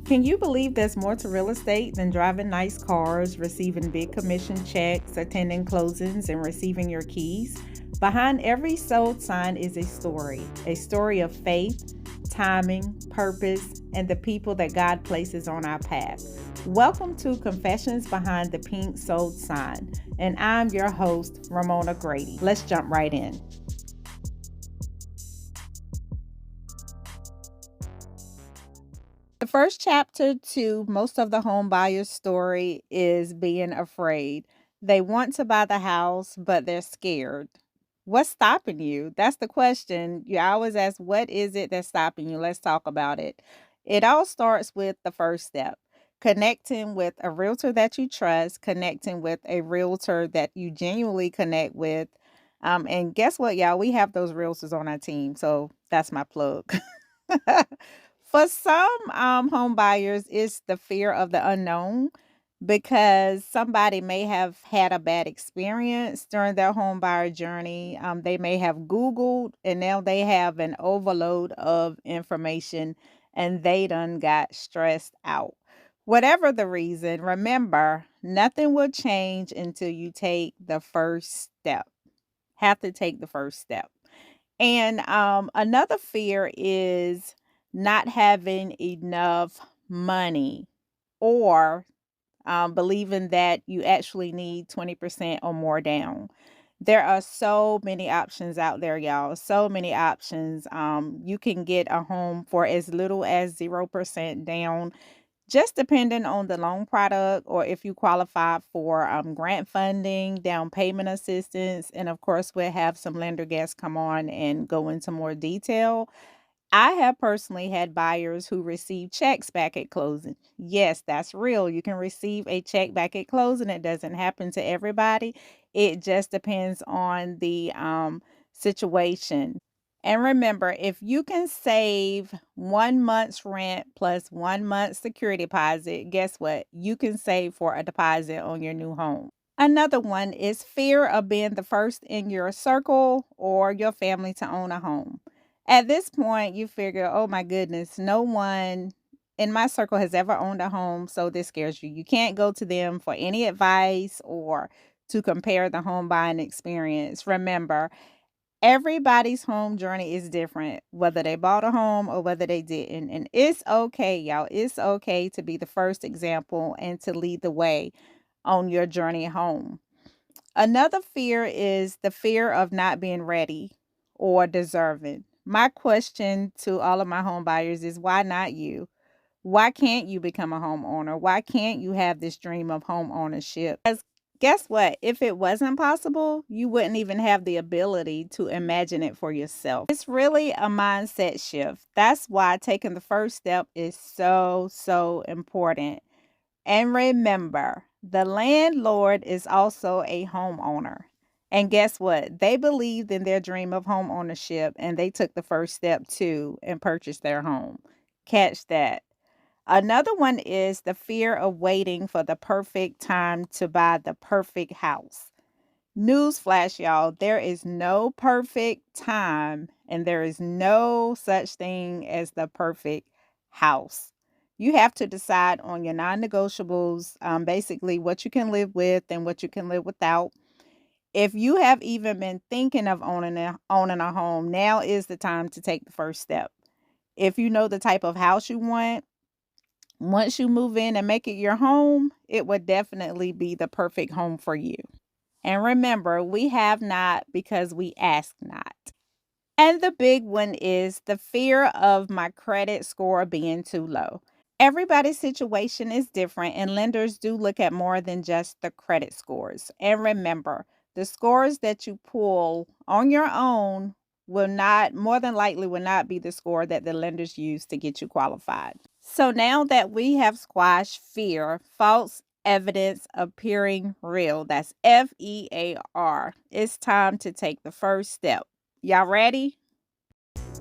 Can you believe there's more to real estate than driving nice cars, receiving big commission checks, attending closings, and receiving your keys? Behind every sold sign is a story of faith, timing, purpose, and the people that God places on our path. Welcome to Confessions Behind the Pink Sold Sign, and I'm your host, Ramona Grady. Let's jump right in. The first chapter to most of the home buyer's story is being afraid. They want to buy the house, but they're scared. What's stopping you? That's the question. You always ask, what is it that's stopping you? Let's talk about it. It all starts with the first step, connecting with a realtor that you trust, connecting with a realtor that you genuinely connect with. And guess what, y'all? We have those realtors on our team. So that's my plug. For some home buyers, it's the fear of the unknown because somebody may have had a bad experience during their home buyer journey. They may have Googled and now they have an overload of information and they done got stressed out. Whatever the reason, remember, nothing will change until you take the first step. Have to take the first step. And another fear is not having enough money or believing that you actually need 20% or more down. There are so many options out there, y'all. So many options. You can get a home for as little as 0% down, just depending on the loan product or if you qualify for grant funding, down payment assistance, and of course, we'll have some lender guests come on and go into more detail. I have personally had buyers who receive checks back at closing. Yes, that's real. You can receive a check back at closing. It doesn't happen to everybody. It just depends on the situation. And remember, if you can save 1 month's rent plus 1 month's security deposit, guess what? You can save for a deposit on your new home. Another one is fear of being the first in your circle or your family to own a home. At this point, you figure, oh my goodness, no one in my circle has ever owned a home, so this scares you. You can't go to them for any advice or to compare the home buying experience. Remember, everybody's home journey is different, whether they bought a home or whether they didn't. And it's okay, y'all. It's okay to be the first example and to lead the way on your journey home. Another fear is the fear of not being ready or deserving. My question to all of my home buyers is why not you? Why can't you become a homeowner? Why can't you have this dream of home ownership? Because guess what? If it wasn't possible, you wouldn't even have the ability to imagine it for yourself. It's really a mindset shift. That's why taking the first step is so important. And remember, the landlord is also a homeowner. And guess what? They believed in their dream of home ownership and they took the first step too and purchased their home. Catch that. Another one is the fear of waiting for the perfect time to buy the perfect house. Newsflash, y'all, there is no perfect time and there is no such thing as the perfect house. You have to decide on your non-negotiables, basically what you can live with and what you can live without. If you have even been thinking of owning a home, now is the time to take the first step. If you know the type of house you want, once you move in and make it your home, it would definitely be the perfect home for you. And remember, we have not because we ask not. And the big one is the fear of my credit score being too low. Everybody's situation is different, and lenders do look at more than just the credit scores. And remember, the scores that you pull on your own will not, more than likely, will not be the score that the lenders use to get you qualified. So now that we have squashed fear, false evidence appearing real, that's F.E.A.R, it's time to take the first step. Y'all ready?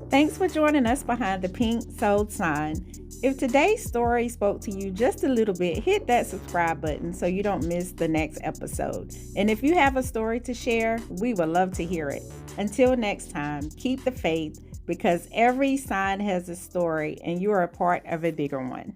Thanks for joining us behind the pink sold sign. If today's story spoke to you just a little bit, hit that subscribe button so you don't miss the next episode. And if you have a story to share, we would love to hear it. Until next time, keep the faith because every sign has a story and you are a part of a bigger one.